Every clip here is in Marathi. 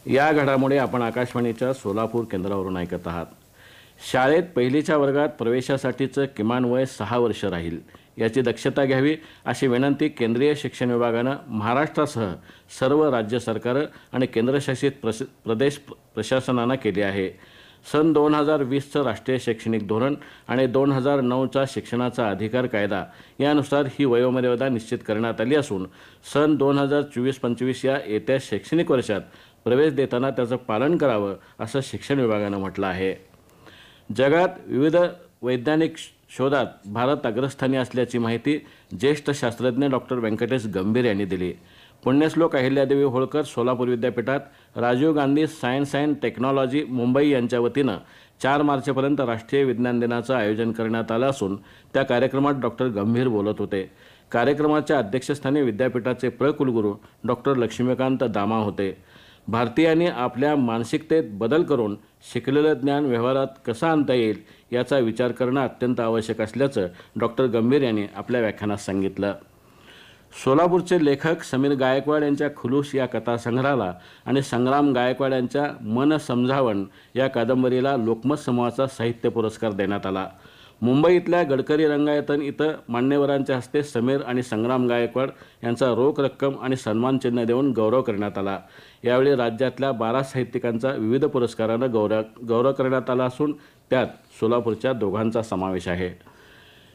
या घडामोडी आपण आकाशवाणीच्या सोलापूर केंद्रावरून ऐकत आहात। शाळेत पहिलीच्या वर्गात प्रवेशासाठीचं किमान वय 6 वर्ष राहील याची दक्षता घ्यावी अशी विनंती केंद्रीय शिक्षण विभागानं महाराष्ट्रासह सर्व राज्य सरकार आणि केंद्रशासित प्रदेश प्रशासनांना केली आहे। सन 2020चं राष्ट्रीय शैक्षणिक धोरण आणि 2009चा शिक्षणाचा अधिकार कायदा यानुसार ही वयोमर्यादा निश्चित करण्यात आली असून सन 2024-25 या येत्या शैक्षणिक वर्षात प्रवेश देताना त्याचं पालन करावं असं शिक्षण विभागानं म्हटलं आहे। जगात विविध वैज्ञानिक शोधात भारत अग्रस्थानी असल्याची माहिती ज्येष्ठ शास्त्रज्ञ डॉक्टर व्यंकटेश गंभीर यांनी दिली। पुण्यश्लोक अहिल्यादेवी होळकर सोलापूर विद्यापीठात Rajiv Gandhi science and technology Mumbai यांच्या वतीनं 4 मार्चपर्यंत राष्ट्रीय विज्ञान दिनाचं आयोजन करण्यात आलं असून त्या कार्यक्रमात डॉक्टर गंभीर बोलत होते। कार्यक्रमाच्या अध्यक्षस्थानी विद्यापीठाचे कुलगुरू डॉक्टर लक्ष्मीकांत दामा होते। भारतीयांनी आपल्या मानसिकतेत बदल करून शिकलेलं ज्ञान व्यवहारात कसं आणता येईल याचा विचार करणं अत्यंत आवश्यक असल्याचं डॉक्टर गंभीर यांनी आपल्या व्याख्यानात सांगितलं। सोलापूरचे लेखक समीर गायकवाड यांच्या खुलूस या कथासंग्रहाला आणि संग्राम गायकवाड यांच्या मन समजावण या कादंबरीला लोकमत समूहाचा साहित्य पुरस्कार देण्यात आला। मुंबईतल्या गडकरी रंगायतन इथं मान्यवरांच्या हस्ते समीर आणि संग्राम गायकवाड यांचा रोख रक्कम आणि सन्मान चिन्ह देऊन गौरव करण्यात आला। यावेळी राज्यातल्या 12 साहित्यिकांचा विविध पुरस्कारानं गौरव करण्यात आला असून त्यात सोलापूरच्या दोघांचा समावेश आहे।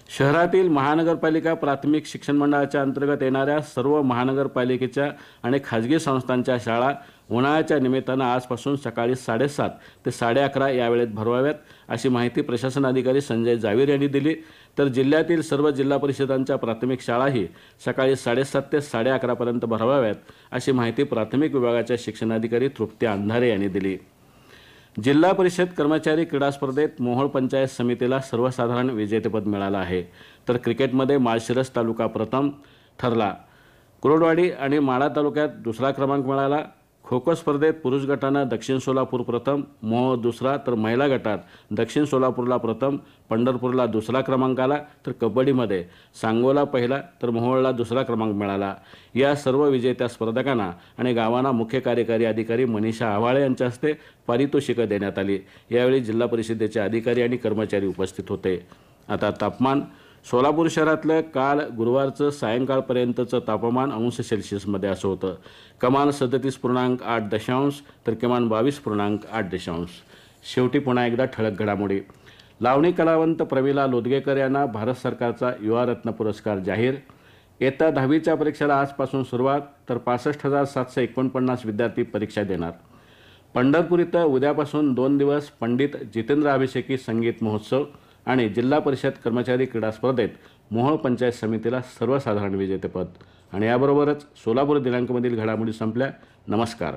शहरातील महानगरपालिका प्राथमिक शिक्षण मंडळाच्या अंतर्गत येणाऱ्या सर्व महानगरपालिकेच्या आणि खाजगी संस्थांच्या शाळा उन्हाळ्याच्या निमित्तानं आजपासून सकाळी 7:30 ते 11:30 या वेळेत भरवाव्यात अशी माहिती प्रशासन अधिकारी संजय जावीर यांनी दिली। तर जिल्ह्यातील सर्व जिल्हा परिषदांच्या प्राथमिक शाळाही सकाळी 7:30 ते 11:30 पर्यंत भरवाव्यात अशी माहिती प्राथमिक विभागाच्या शिक्षणाधिकारी तृप्ती अंधारे यांनी दिली। जिल्हा परिषद कर्मचारी क्रीडा स्पर्धेत मोहोळ पंचायत समितीला सर्वसाधारण विजेतेपद मिळालं आहे। तर क्रिकेटमध्ये माळशिरस तालुका प्रथम ठरला। कुरोडवाडी आणि माढा तालुक्यात दुसरा क्रमांक मिळाला। खो खो स्पर्धेत पुरुष गटानं दक्षिण सोलापूर प्रथम, मोहोळ दुसरा, तर महिला गटात दक्षिण सोलापूरला प्रथम, पंढरपूरला दुसरा क्रमांक आला। तर कबड्डीमध्ये सांगोला पहिला तर मोहोळला दुसरा क्रमांक मिळाला। या सर्व विजेत्या स्पर्धकांना आणि गावांना मुख्य कार्यकारी अधिकारी मनीषा आव्हाळे यांच्या हस्ते पारितोषिकं देण्यात आली। यावेळी जिल्हा परिषदेचे अधिकारी आणि कर्मचारी उपस्थित होते। आता तापमान सोलापूर शहरातलं काल गुरुवारचं सायंकाळपर्यंतचं तापमान अंश सेल्सिअसमध्ये असं होतं। कमाल 37.8 तर किमान 22.8। शेवटी पुन्हा एकदा ठळक घडामोडी। लावणी कलावंत प्रमिला लोदगेकर यांना भारत सरकारचा युवा रत्न पुरस्कार जाहीर। इयत्ता 10वीच्या परीक्षेला आजपासून सुरुवात तर 65,749 विद्यार्थी परीक्षा देणार। पंढरपूर इथं उद्यापासून 2 दिवस पंडित जितेंद्र अभिषेकी संगीत महोत्सव आणि जिल्हा परिषद कर्मचारी क्रीडा स्पर्धेत मोहोळ पंचायत समितीला सर्वसाधारण विजेतेपद। आणि याबरोबरच सोलापूर दिनांकमधील घडामोडी संपल्या। नमस्कार।